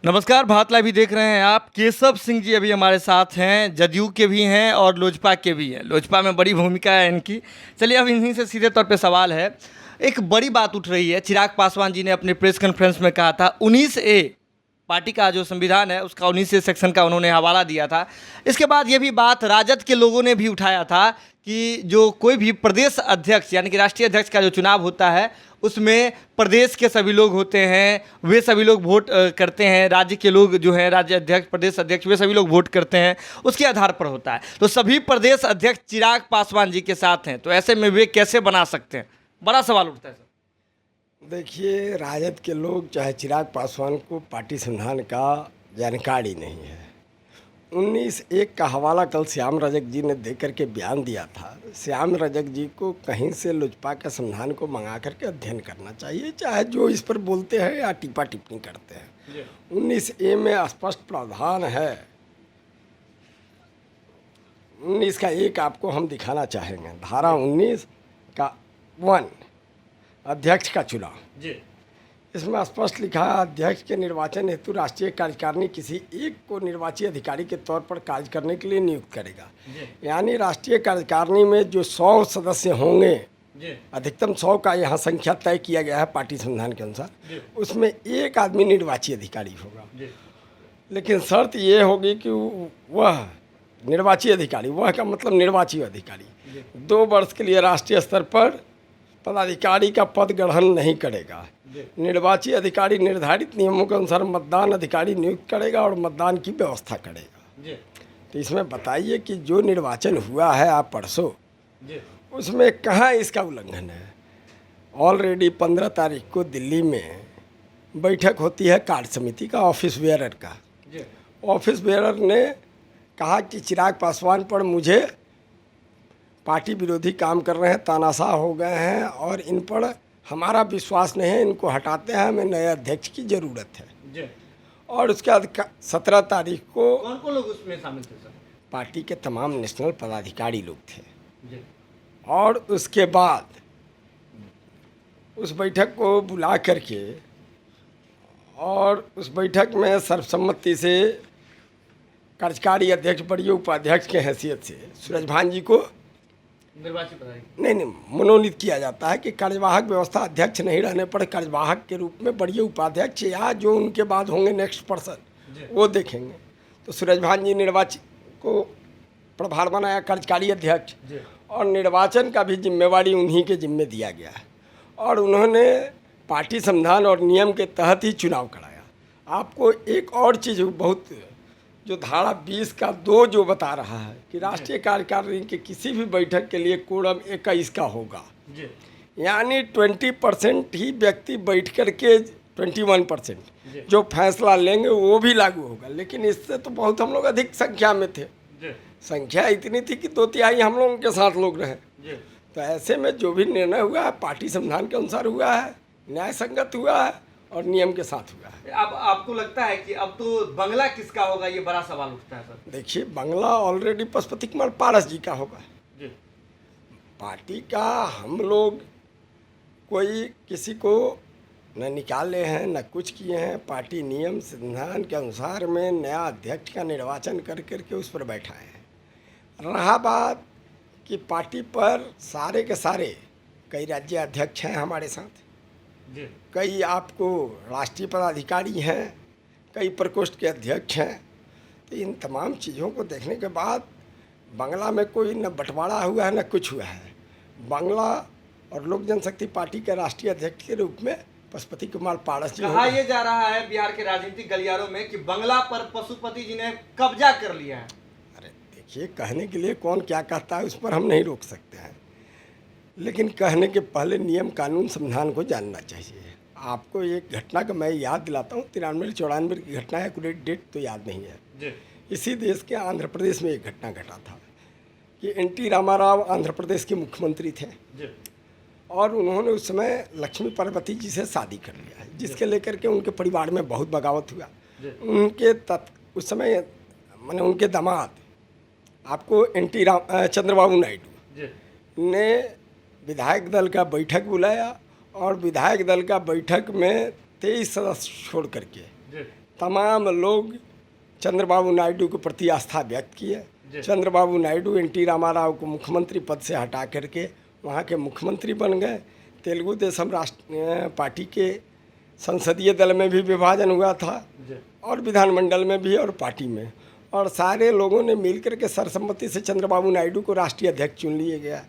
नमस्कार, भारत लाइव भी देख रहे हैं आप। केशव सिंह जी अभी हमारे साथ हैं, जदयू के भी हैं और लोजपा के भी हैं। लोजपा में बड़ी भूमिका है इनकी। चलिए अब इन्हीं से सीधे तौर पे सवाल है। एक बड़ी बात उठ रही है, चिराग पासवान जी ने अपने प्रेस कॉन्फ्रेंस में कहा था 19A पार्टी का जो संविधान है उसका 19 सेक्शन का उन्होंने हवाला दिया था। इसके बाद ये भी बात राजद के लोगों ने भी उठाया था कि जो कोई भी प्रदेश अध्यक्ष यानी कि राष्ट्रीय अध्यक्ष का जो चुनाव होता है उसमें प्रदेश के सभी लोग होते हैं, वे सभी लोग वोट करते हैं। राज्य के लोग जो हैं, राज्य अध्यक्ष, प्रदेश अध्यक्ष, वे सभी लोग वोट करते हैं, उसके आधार पर होता है। तो सभी प्रदेश अध्यक्ष चिराग पासवान जी के साथ हैं, तो ऐसे में वे कैसे बना सकते हैं? बड़ा सवाल उठता है सर। देखिए, राजद के लोग चाहे चिराग पासवान को पार्टी संविधान का जानकारी नहीं है। 19(1) का हवाला कल श्याम रजक जी ने दे करके बयान दिया था। श्याम रजक जी को कहीं से लोजपा के संविधान को मंगा करके अध्ययन करना चाहिए, चाहे जो इस पर बोलते हैं या टीपा टिप्पणी करते हैं। 19A में स्पष्ट प्रावधान है। 19 का 1 आपको हम दिखाना चाहेंगे। धारा 19 का 1 अध्यक्ष का चुनाव, इसमें स्पष्ट लिखा है, अध्यक्ष के निर्वाचन हेतु राष्ट्रीय कार्यकारिणी किसी एक को निर्वाची अधिकारी के तौर पर कार्य करने के लिए नियुक्त करेगा। यानी राष्ट्रीय कार्यकारिणी में जो 100 सदस्य होंगे, अधिकतम 100 का यहाँ संख्या तय किया गया है पार्टी संविधान के अनुसार, उसमें एक आदमी निर्वाची अधिकारी होगा। लेकिन शर्त ये होगी कि वह निर्वाची अधिकारी, वह का मतलब निर्वाची अधिकारी 2 वर्ष के लिए राष्ट्रीय स्तर पर पदाधिकारी का पद ग्रहण नहीं करेगा। निर्वाची अधिकारी निर्धारित नियमों के अनुसार मतदान अधिकारी नियुक्त करेगा और मतदान की व्यवस्था करेगा। तो इसमें बताइए कि जो निर्वाचन हुआ है आप परसों, उसमें कहाँ इसका उल्लंघन है? ऑलरेडी 15 तारीख को दिल्ली में बैठक होती है कार्य समिति का, ऑफिस बेयरर का। ऑफिस बेयरर ने कहा कि चिराग पासवान पर मुझे पार्टी विरोधी काम कर रहे हैं, तानाशाह हो गए हैं और इन पर हमारा विश्वास नहीं है, इनको हटाते हैं, हमें नए अध्यक्ष की ज़रूरत है। और उसके बाद 17 तारीख को कौन लोग उसमें शामिल थे सर? पार्टी के तमाम नेशनल पदाधिकारी लोग थे। और उसके बाद उस बैठक को बुला करके और उस बैठक में सर्वसम्मति से कार्यकारी अध्यक्ष, बड़ी उपाध्यक्ष के हैसियत से सूरजभान जी को नहीं मनोनीत किया जाता है कि कार्यवाहक व्यवस्था अध्यक्ष नहीं रहने पर कार्यवाहक के रूप में बड़ी उपाध्यक्ष या जो उनके बाद होंगे नेक्स्ट पर्सन वो देखेंगे। तो सूरजभान जी निर्वाचित को प्रभार बनाया कार्यकारी अध्यक्ष, और निर्वाचन का भी जिम्मेवारी उन्हीं के जिम्मे दिया गया है और उन्होंने पार्टी संविधान और नियम के तहत ही चुनाव कराया। आपको एक और चीज़ बहुत, जो धारा 20 का 2 जो बता रहा है कि राष्ट्रीय कार्यकारिणी के किसी भी बैठक के लिए कोरम 21 का होगा, यानी 20% ही व्यक्ति बैठ कर के 21% जो फैसला लेंगे वो भी लागू होगा। लेकिन इससे तो बहुत हम लोग अधिक संख्या में थे, संख्या इतनी थी कि 2/3 हम लोगों के साथ लोग रहे। तो ऐसे में जो भी निर्णय हुआ है पार्टी संविधान के अनुसार हुआ है, न्याय संगत हुआ है और नियम के साथ हुआ है। अब आपको लगता है कि अब तो बंगला किसका होगा, ये बड़ा सवाल उठता है सर। देखिए, बंगला ऑलरेडी पशुपति कुमार पारस जी का होगा। पार्टी का हम लोग कोई किसी को न निकाले हैं न कुछ किए हैं। पार्टी नियम संविधान के अनुसार में नया अध्यक्ष का निर्वाचन कर करके उस पर बैठाए हैं। रहा बात कि पार्टी पर सारे के सारे कई राज्य अध्यक्ष हैं हमारे साथ, कई आपको राष्ट्रीय पदाधिकारी हैं, कई प्रकोष्ठ के अध्यक्ष हैं। तो इन तमाम चीज़ों को देखने के बाद बंगला में कोई न बंटवारा हुआ है न कुछ हुआ है। बंगला और लोक जनशक्ति पार्टी के राष्ट्रीय अध्यक्ष के रूप में पशुपति कुमार पारस जी। कहा यह जा रहा है बिहार के राजनीतिक गलियारों में कि बंगला पर पशुपति जी ने कब्जा कर लिया है। अरे देखिए, कहने के लिए कौन क्या कहता है उस पर हम नहीं रोक सकते हैं, लेकिन कहने के पहले नियम कानून संविधान को जानना चाहिए। आपको एक घटना का मैं याद दिलाता हूँ, 93-94 की घटना है, एक्यूरेट डेट तो याद नहीं है। इसी देश के आंध्र प्रदेश में एक घटना घटा था कि NT रामाराव आंध्र प्रदेश के मुख्यमंत्री थे और उन्होंने उस समय लक्ष्मी पार्वती जी से शादी कर लिया है, जिसके लेकर के उनके परिवार में बहुत बगावत हुआ। उनके उस समय मैंने उनके दामाद आपको चंद्रबाबू नायडू ने विधायक दल का बैठक बुलाया और विधायक दल का बैठक में 23 सदस्य छोड़ करके तमाम लोग चंद्रबाबू नायडू के प्रति आस्था व्यक्त की है। चंद्रबाबू नायडू एनटी रामाराव को मुख्यमंत्री पद से हटा करके वहाँ के मुख्यमंत्री बन गए। तेलुगु देशम राष्ट्र पार्टी के संसदीय दल में भी विभाजन हुआ था और विधानमंडल में भी और पार्टी में, और सारे लोगों ने मिलकर के सर्वसम्मति से चंद्रबाबू नायडू को राष्ट्रीय अध्यक्ष चुन लिए गया।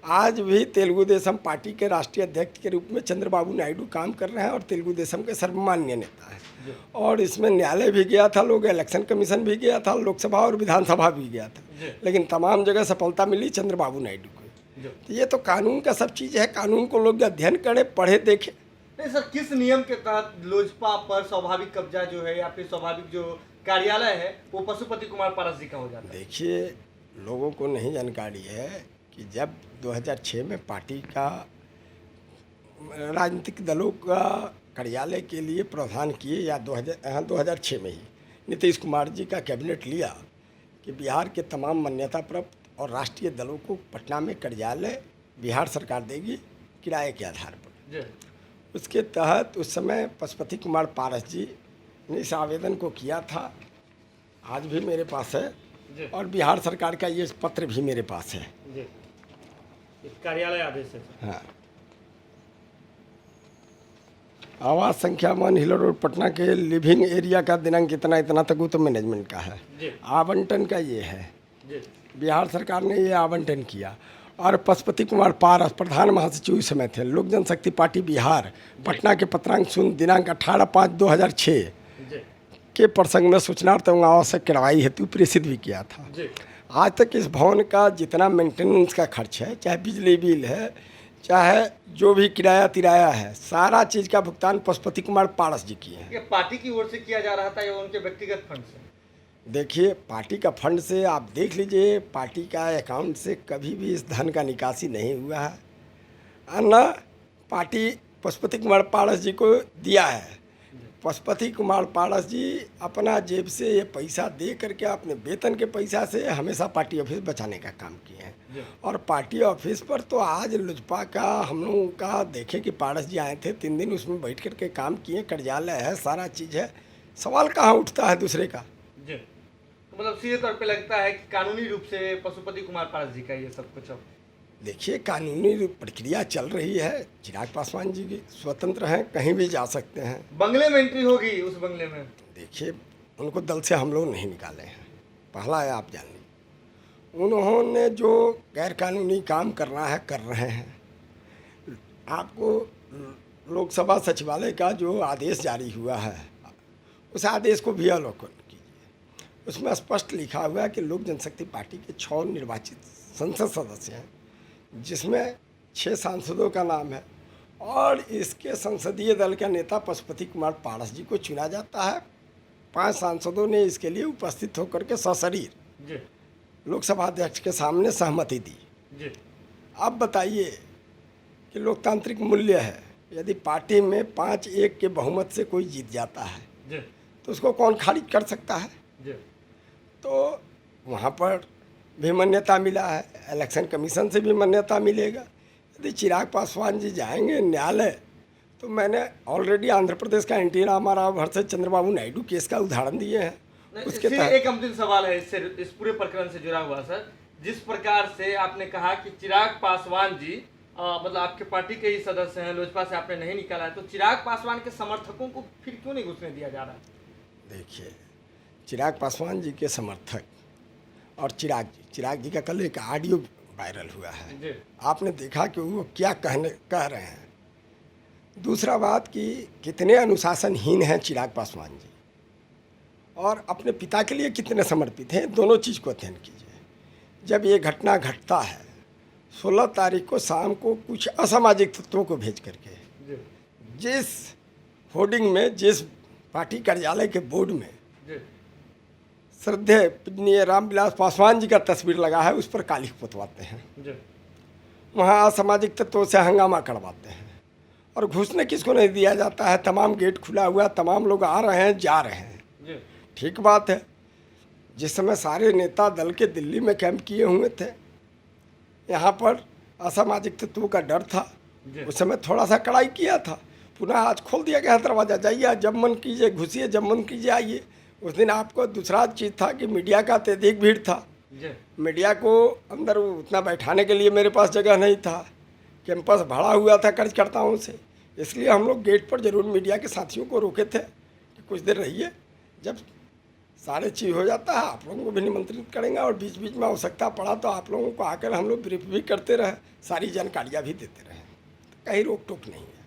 आज भी तेलुगु देशम पार्टी के राष्ट्रीय अध्यक्ष के रूप में चंद्रबाबू नायडू काम कर रहे हैं और तेलुगु देशम के सर्वमान्य नेता हैं। और इसमें न्यायालय भी गया था, लोग इलेक्शन कमीशन भी गया था, लोकसभा और विधानसभा भी गया था, लेकिन तमाम जगह सफलता मिली चंद्रबाबू नायडू को। तो ये तो कानून का सब चीज़ है, कानून को लोग अध्ययन करें, पढ़े, देखें। नहीं सर, किस नियम के तहत लोजपा पर स्वाभाविक कब्जा जो है या फिर स्वाभाविक जो कार्यालय है वो पशुपति कुमार पारस जी का हो जाता है? देखिए, लोगों को नहीं जानकारी है कि जब 2006 में पार्टी का राजनीतिक दलों का कार्यालय के लिए प्रावधान किए, या 2006 में ही नीतीश कुमार जी का कैबिनेट लिया कि बिहार के तमाम मान्यता प्राप्त और राष्ट्रीय दलों को पटना में कार्यालय बिहार सरकार देगी किराए के आधार पर। उसके तहत उस समय पशुपति कुमार पारस जी ने इस आवेदन को किया था, आज भी मेरे पास है, और बिहार सरकार का ये पत्र भी मेरे पास है। कार्यालय आदेश है। हाँ, आवास संख्या 1 हिल रोड पटना के लिविंग एरिया का दिनांक इतना इतना तक, वो तो मैनेजमेंट का है। आवंटन का ये है, बिहार सरकार ने ये आवंटन किया। और पशुपति कुमार पारस प्रधान महासचिव उस समय थे, लोक जनशक्ति पार्टी बिहार, पटना के पत्रांक शून्य दिनांक 18/5/2006 के प्रसंग में सूचनार्थ एवं आवश्यक कार्रवाई हेतु प्रेषित भी किया था। आज तक इस भवन का जितना मेंटेनेंस का खर्च है, चाहे बिजली बिल है, चाहे जो भी किराया तिराया है, सारा चीज़ का भुगतान पशुपति कुमार पारस जी किए हैं। ये पार्टी की ओर से किया जा रहा था या उनके व्यक्तिगत फंड से? देखिए, पार्टी का फंड से आप देख लीजिए, पार्टी का अकाउंट से कभी भी इस धन का निकासी नहीं हुआ है, न पार्टी पशुपति कुमार पारस जी को दिया है। पशुपति कुमार पारस जी अपना जेब से ये पैसा दे करके अपने वेतन के पैसा से हमेशा पार्टी ऑफिस बचाने का काम किए हैं। और पार्टी ऑफिस पर तो आज लोजपा का हम लोगों का देखे कि पारस जी आए थे 3 दिन, उसमें बैठ करके काम किए, कार्यालय है, सारा चीज़ है, सवाल कहाँ उठता है दूसरे का। मतलब सीधे तौर पे लगता है कि कानूनी रूप से पशुपति कुमार पारस जी का ये सब कुछ। अब देखिए, कानूनी प्रक्रिया चल रही है, चिराग पासवान जी की स्वतंत्र हैं, कहीं भी जा सकते हैं। बंगले में एंट्री होगी, उस बंगले में देखिए, उनको दल से हम लोग नहीं निकाले हैं, पहला है, आप जान लीजिए। उन्होंने जो गैर कानूनी काम करना है कर रहे हैं। आपको लोकसभा सचिवालय का जो आदेश जारी हुआ है, उस आदेश को भी अवलोकन कीजिए। उसमें स्पष्ट लिखा हुआ है कि लोक जनशक्ति पार्टी के 6 निर्वाचित संसद सदस्य हैं, जिसमें 6 सांसदों का नाम है, और इसके संसदीय दल का नेता पशुपति कुमार पारस जी को चुना जाता है। 5 सांसदों ने इसके लिए उपस्थित होकर के सशरीर लोकसभा अध्यक्ष के सामने सहमति दी। अब बताइए कि लोकतांत्रिक मूल्य है, यदि पार्टी में 5-1 के बहुमत से कोई जीत जाता है तो उसको कौन खारिज कर सकता है? तो वहाँ पर भी मान्यता मिला है, इलेक्शन कमीशन से भी मान्यता मिलेगा। यदि चिराग पासवान जी जाएंगे न्यायालय, तो मैंने ऑलरेडी आंध्र प्रदेश का NT Rama Rao versus Chandrababu Naidu case का उदाहरण दिए हैं। उसके तहत एक अंतिम सवाल है इससे, इस पूरे प्रकरण से जुड़ा हुआ सर। जिस प्रकार से आपने कहा कि चिराग पासवान जी मतलब आपके पार्टी के ही सदस्य हैं, लोजपा से आपने नहीं निकाला है, तो चिराग पासवान के समर्थकों को फिर क्यों नहीं घुसने दिया जा रहा है? देखिए, चिराग पासवान जी के समर्थक और चिराग जी का कल एक ऑडियो वायरल हुआ है, आपने देखा कि वो क्या कह रहे हैं। दूसरा बात कि कितने अनुशासनहीन हैं चिराग पासवान जी, और अपने पिता के लिए कितने समर्पित हैं, दोनों चीज़ को अध्ययन कीजिए। जब ये घटना घटता है 16 तारीख को शाम को कुछ असामाजिक तत्वों को भेज करके, जिस होर्डिंग में, जिस पार्टी कार्यालय के बोर्ड में श्रद्धेय पूजनीय रामविलास पासवान जी का तस्वीर लगा है, उस पर कालिख पोतवाते हैं, वहाँ असामाजिक तत्वों से हंगामा करवाते हैं, और घुसने किसको नहीं दिया जाता है। तमाम गेट खुला हुआ, तमाम लोग आ रहे हैं, जा रहे हैं, ठीक बात है। जिस समय सारे नेता दल के दिल्ली में कैंप किए हुए थे, यहाँ पर असामाजिक तत्वों का डर था, उस समय थोड़ा सा कड़ाई किया था, पुनः आज खोल दिया गया है दरवाज़ा, जाइए आज जब मन कीजिए घुसिए, जब मन कीजिए आइए। उस दिन आपको दूसरा चीज़ था कि मीडिया का अत्यधिक भीड़ था, मीडिया को अंदर उतना बैठाने के लिए मेरे पास जगह नहीं था, कैंपस भरा हुआ था कार्यकर्ताओं से, इसलिए हम लोग गेट पर जरूर मीडिया के साथियों को रोके थे कि कुछ देर रहिए, जब सारे चीज़ हो जाता है आप लोगों को भी निमंत्रित करेंगे और बीच बीच में आवश्यकता पड़ा तो आप लोगों को आकर हम लोग ब्रीफ भी करते रहे, सारी जानकारियाँ भी देते रहे, कहीं रोक टोक नहीं है।